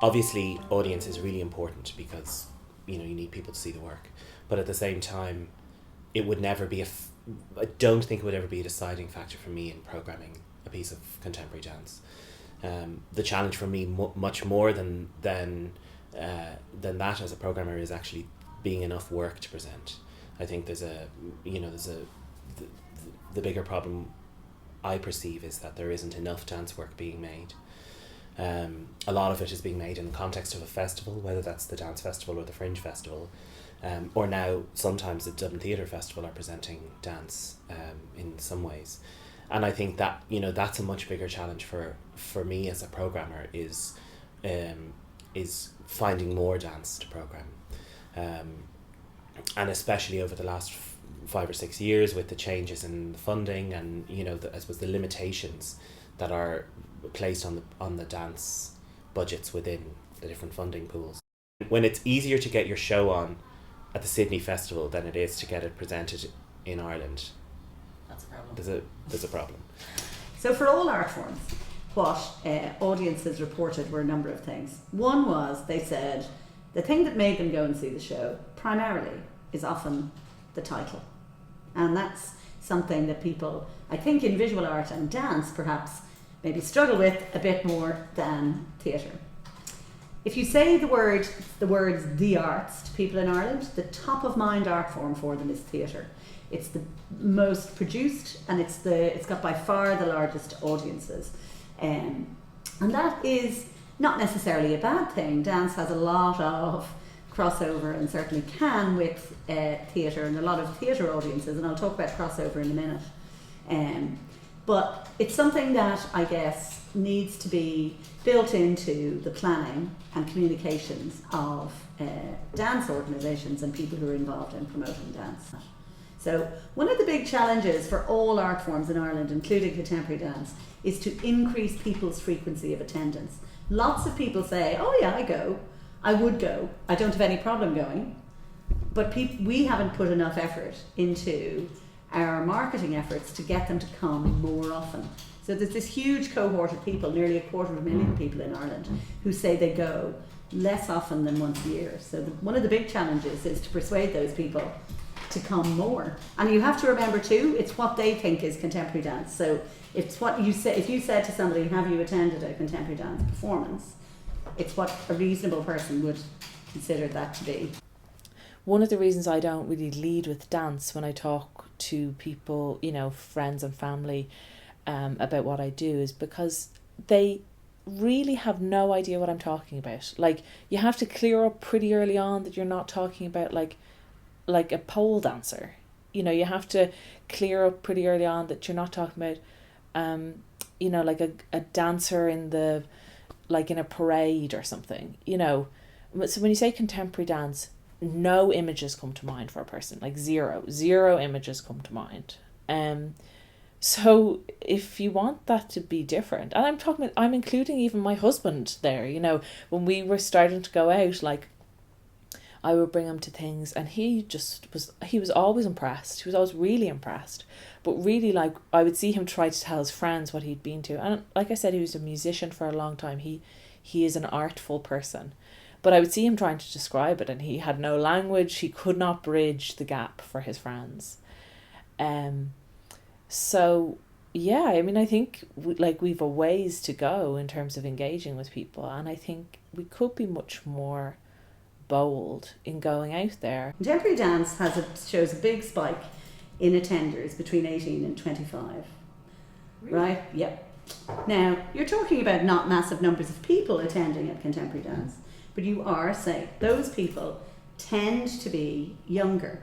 obviously audience is really important because you need people to see the work, but at the same time it would never be I don't think it would ever be a deciding factor for me in programming a piece of contemporary dance. The challenge for me much more than that as a programmer is actually being enough work to present. I think the bigger problem I perceive is that there isn't enough dance work being made. A lot of it is being made in the context of a festival, whether that's the Dance Festival or the Fringe Festival, or now sometimes the Dublin Theatre Festival are presenting dance in some ways. And I think that that's a much bigger challenge for me as a programmer is finding more dance to program, and especially over the last 5 or 6 years with the changes in funding and I suppose the limitations that are placed on the dance budgets within the different funding pools. When it's easier to get your show on at the Sydney Festival than it is to get it presented in Ireland, that's a problem. There's a problem. So for all art forms, what audiences reported were a number of things. One was, they said the thing that made them go and see the show primarily is often the title, and that's something that people, I think, in visual art and dance perhaps maybe struggle with a bit more than theatre. If you say the words the arts to people in Ireland, the top of mind art form for them is theatre. It's the most produced, and it's got by far the largest audiences, and that is not necessarily a bad thing. Dance has a lot of crossover, and certainly can, with theatre and a lot of theatre audiences, and I'll talk about crossover in a minute. But it's something that I guess needs to be built into the planning and communications of dance organisations and people who are involved in promoting dance. So one of the big challenges for all art forms in Ireland, including contemporary dance, is to increase people's frequency of attendance. Lots of people say, oh yeah, I would go, I don't have any problem going, but we haven't put enough effort into our marketing efforts to get them to come more often. So there's this huge cohort of people, nearly 250,000 people in Ireland, who say they go less often than once a year. So one of the big challenges is to persuade those people to come more. And you have to remember too, it's what they think is contemporary dance. So it's what you say. If you said to somebody, have you attended a contemporary dance performance, it's what a reasonable person would consider that to be. One of the reasons I don't really lead with dance when I talk to people, friends and family, about what I do, is because they really have no idea what I'm talking about. Like, you have to clear up pretty early on that you're not talking about like a pole dancer. You have to clear up pretty early on that you're not talking about like a dancer in a parade or something. So when you say contemporary dance, no images come to mind for a person, like zero images come to mind. So if you want that to be different, and I'm including even my husband there, when we were starting to go out, like, I would bring him to things and he was always impressed. He was always really impressed. But really, like, I would see him try to tell his friends what he'd been to. And like I said, he was a musician for a long time. He is an artful person. But I would see him trying to describe it and he had no language. He could not bridge the gap for his friends. So, yeah, I think we've a ways to go in terms of engaging with people. And I think we could be much more bold in going out there. Contemporary dance shows a big spike in attenders between 18 and 25. Really? Right? Yep. Now, you're talking about not massive numbers of people attending at contemporary dance, but you are saying those people tend to be younger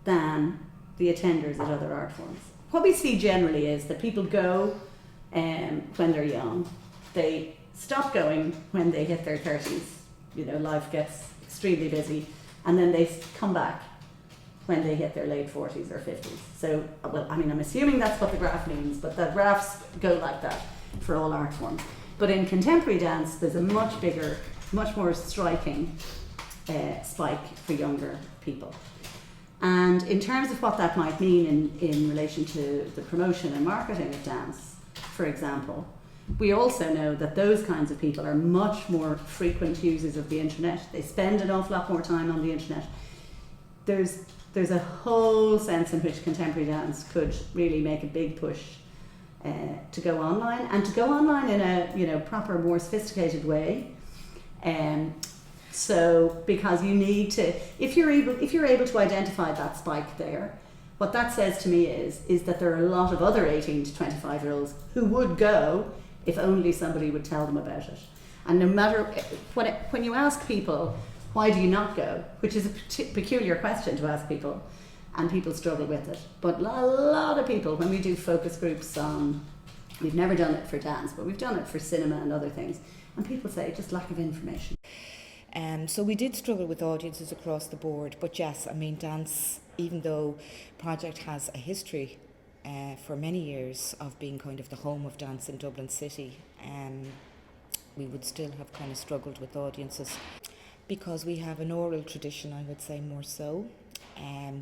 than the attenders at other art forms. What we see generally is that people go when they're young. They stop going when they hit their 30s. Life gets extremely busy, and then they come back when they hit their late 40s or 50s. So, I'm assuming that's what the graph means, but the graphs go like that for all art forms. But in contemporary dance, there's a much bigger, much more striking spike for younger people. And in terms of what that might mean in relation to the promotion and marketing of dance, for example, We also know that those kinds of people are much more frequent users of the internet. They spend an awful lot more time on the internet. There's a whole sense in which contemporary dance could really make a big push to go online, and to go online in a proper, more sophisticated way. So because you need to, if you're able to identify that spike there, what that says to me is that there are a lot of other 18 to 25-year-olds who would go if only somebody would tell them about it. And no matter, when you ask people, why do you not go? Which is a peculiar question to ask people, and people struggle with it. But a lot of people, when we do focus groups on, we've never done it for dance, but we've done it for cinema and other things, and people say just lack of information. So we did struggle with audiences across the board, but yes, I mean, dance, even though Project has a history for many years of being kind of the home of dance in Dublin City, we would still have kind of struggled with audiences because we have an oral tradition, I would say, more so.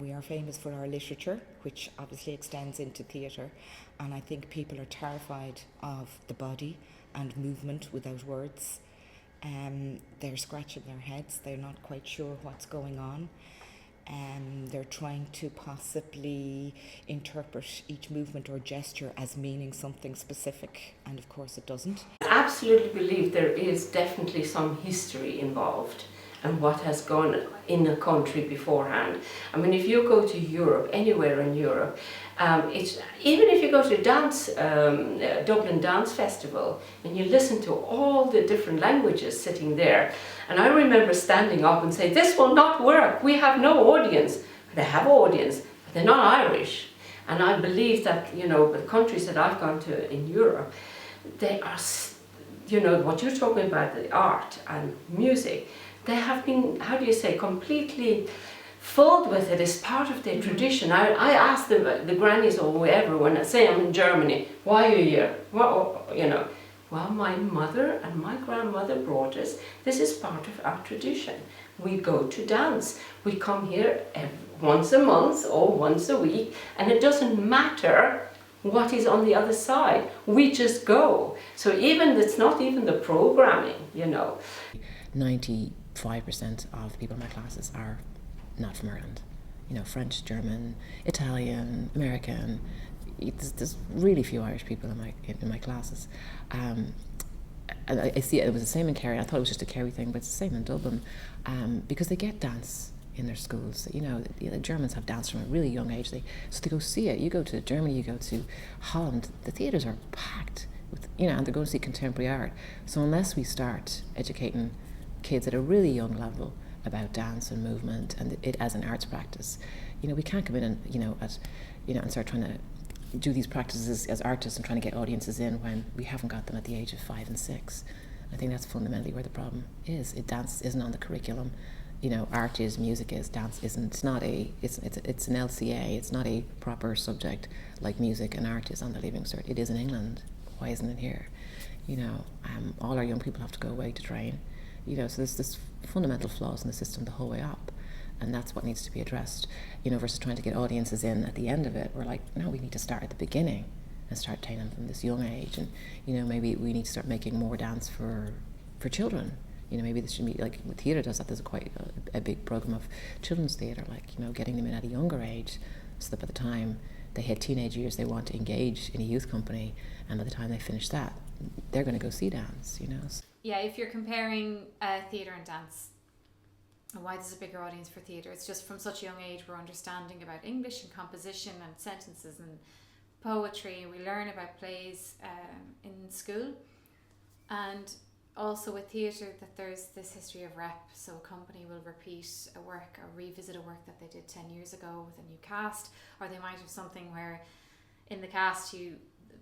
We are famous for our literature, which obviously extends into theatre, and I think people are terrified of the body and movement without words. They're scratching their heads, they're not quite sure what's going on. They're trying to possibly interpret each movement or gesture as meaning something specific, and of course it doesn't. I absolutely believe there is definitely some history involved and what has gone in a country beforehand. I mean, if you go to Europe, anywhere in Europe, it's, even if you go to Dublin Dance Festival and you listen to all the different languages sitting there, and I remember standing up and saying, this will not work, we have no audience. They have audience, but they're not Irish. And I believe that, the countries that I've gone to in Europe, they are, what you're talking about, the art and music, they have been, completely filled with it as part of their tradition. I ask the grannies or whoever, when I say I'm in Germany, why are you here? Well, my mother and my grandmother brought us. This is part of our tradition. We go to dance. We come here once a month or once a week, and it doesn't matter what is on the other side. We just go. So it's not even the programming, 95% of the people in my classes are not from Ireland. French, German, Italian, American. There's really few Irish people in my classes. And I see it was the same in Kerry. I thought it was just a Kerry thing, but it's the same in Dublin, because they get dance in their schools. The Germans have dance from a really young age. So they go see it. You go to Germany, you go to Holland. The theatres are packed with, and they're going to see contemporary art. So unless we start educating kids at a really young level about dance and movement and it as an arts practice, we can't come in and and start trying to do these practices as artists and trying to get audiences in when we haven't got them at the age of 5 and 6. I think that's fundamentally where the problem is. Dance isn't on the curriculum. Art is, music is, dance isn't. It's not it's an LCA. It's not a proper subject like music and art is on the Leaving Cert. It is in England. Why isn't it here? All our young people have to go away to train. So there's this fundamental flaws in the system the whole way up, and that's what needs to be addressed. Versus trying to get audiences in at the end of it. We're like, no, we need to start at the beginning and start training them from this young age, and maybe we need to start making more dance for children. Maybe this should be like theatre does that. There's quite a big program of children's theatre, getting them in at a younger age, so that by the time they hit teenage years, they want to engage in a youth company, and by the time they finish that, they're going to go see dance. Yeah, if you're comparing theatre and dance, and why there's a bigger audience for theatre, it's just from such a young age we're understanding about English and composition and sentences and poetry. We learn about plays in school, and also with theatre that there's this history of rep. So a company will repeat a work or revisit a work that they did 10 years ago with a new cast, or they might have something where in the cast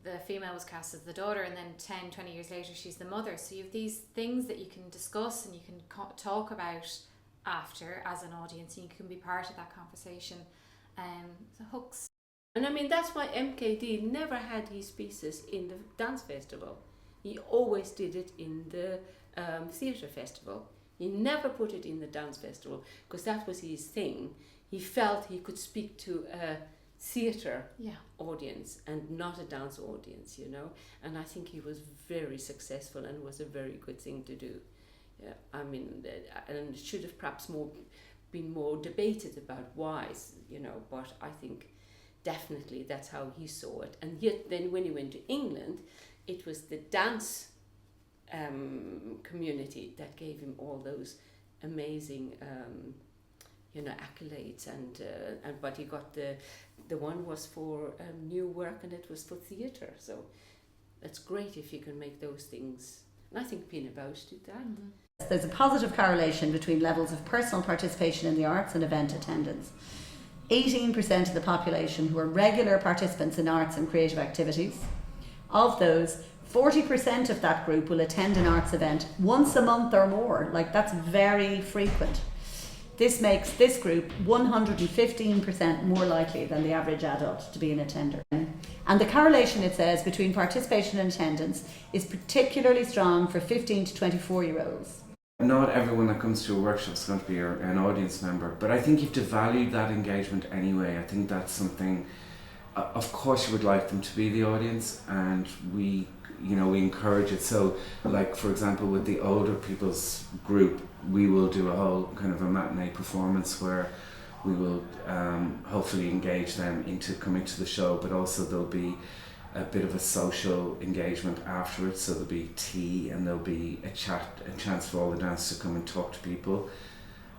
the female was cast as the daughter, and then 10, 20 years later she's the mother. So you have these things that you can discuss and you can talk about after as an audience, and you can be part of that conversation. The hooks. And I mean, that's why MKD never had his pieces in the dance festival. He always did it in the theatre festival. He never put it in the dance festival because that was his thing. He felt he could speak to a theatre Yeah. audience and not a dance audience, you know. And I think he was very successful and was a very good thing to do. Yeah, I mean, and it should have perhaps been more debated about why, you know, but I think definitely that's how he saw it. And yet then when he went to England, it was the dance community that gave him all those amazing you know, accolades, and but he got the one was for new work and it was for theatre, so that's great if you can make those things, and I think Pina Bausch did that. Mm-hmm. There's a positive correlation between levels of personal participation in the arts and event attendance. 18% of the population who are regular participants in arts and creative activities. Of those, 40% of that group will attend an arts event once a month or more. Like, that's very frequent. This makes this group 115% more likely than the average adult to be an attender. And the correlation, it says, between participation and attendance is particularly strong for 15 to 24-year-olds. Not everyone that comes to a workshop is going to be an audience member, but I think you have to value that engagement anyway. I think that's something, of course you would like them to be the audience, and we encourage it. So, like, for example, with the older people's group, we will do a whole kind of a matinee performance where we will hopefully engage them into coming to the show, but also there'll be a bit of a social engagement afterwards. So there'll be tea and there'll be a chance for all the dancers to come and talk to people,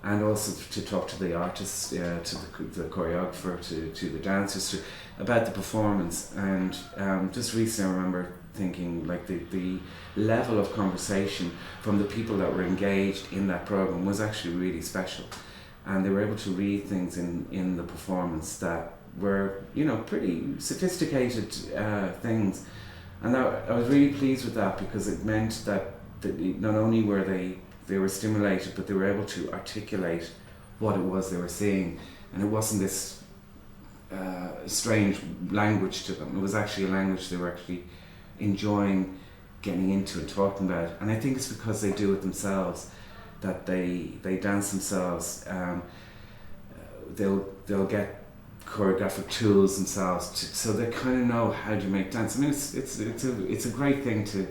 and also to talk to the artists, to the choreographer, to the dancers, about the performance. And just recently I remember thinking, like, the level of conversation from the people that were engaged in that program was actually really special, and they were able to read things in the performance that were, you know, pretty sophisticated things, and I was really pleased with that, because it meant that not only were they were stimulated, but they were able to articulate what it was they were seeing, and it wasn't this strange language to them. It was actually a language they were actually enjoying getting into and talking about. And I think it's because they do it themselves, that they dance themselves. They'll get choreographic tools themselves, so they kind of know how to make dance. I mean, it's a great thing to, you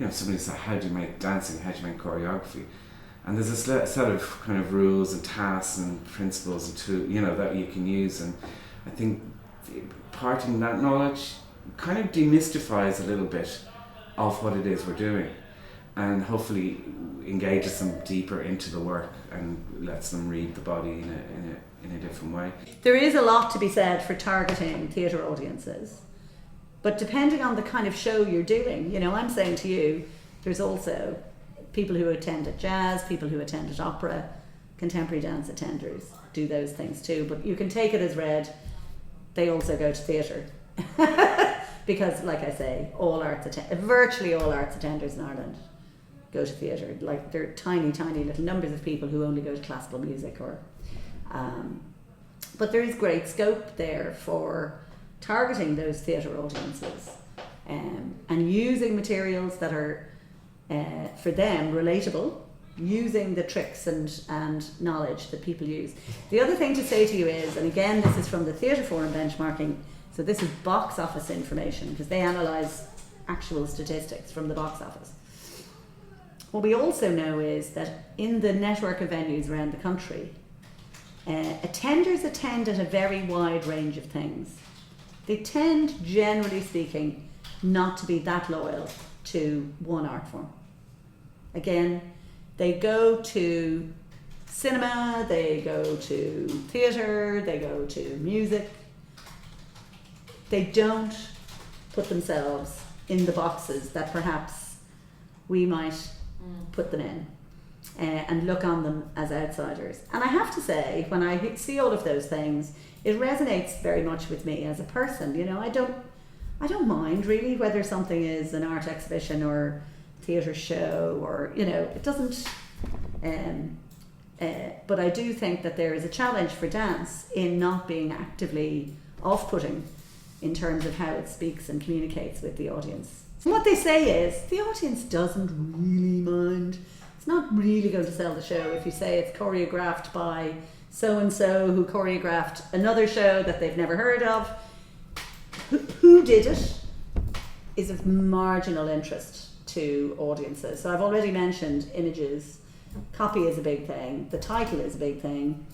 know, somebody says, how do you make dancing, how do you make choreography? And there's a set of kind of rules and tasks and principles and tools, you know, that you can use. And I think imparting that knowledge kind of demystifies a little bit of what it is we're doing, and hopefully engages them deeper into the work and lets them read the body in a different way. There is a lot to be said for targeting theatre audiences, but depending on the kind of show you're doing, you know, I'm saying to you, there's also people who attend at jazz, people who attend at opera, contemporary dance attenders do those things too, but you can take it as read, they also go to theatre. Because, like I say, virtually all arts attenders in Ireland go to theatre. Like, there are tiny, tiny little numbers of people who only go to classical music, but there is great scope there for targeting those theatre audiences, and using materials that are for them relatable, using the tricks and knowledge that people use. The other thing to say to you is, and again this is from the Theatre Forum benchmarking, so this is box office information, because they analyse actual statistics from the box office. What we also know is that in the network of venues around the country, attenders attend at a very wide range of things. They tend, generally speaking, not to be that loyal to one art form. Again, they go to cinema, they go to theatre, they go to music. They don't put themselves in the boxes that perhaps we might put them in, and look on them as outsiders. And I have to say, when I see all of those things, it resonates very much with me as a person. You know, I don't mind really whether something is an art exhibition or theatre show, or, you know, it doesn't. But I do think that there is a challenge for dance in not being actively off-putting in terms of how it speaks and communicates with the audience. And what they say is the audience doesn't really mind. It's not really going to sell the show if you say it's choreographed by so and so who choreographed another show that they've never heard of. Who did it is of marginal interest to audiences. So I've already mentioned images, copy is a big thing, the title is a big thing,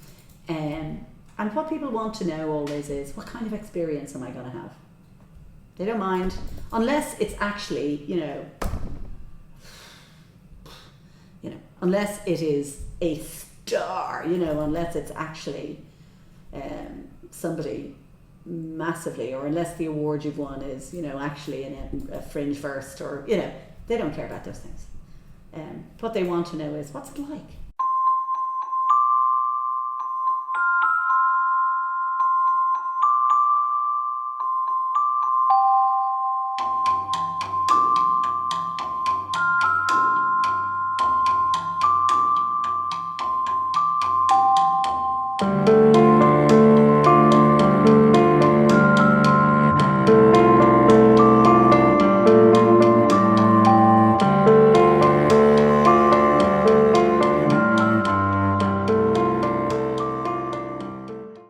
and what people want to know always is, what kind of experience am I going to have? They don't mind, unless it's actually, unless it is a star, unless it's actually somebody massively, or unless the award you've won is, actually in a fringe first, or, they don't care about those things. What they want to know is, what's it like?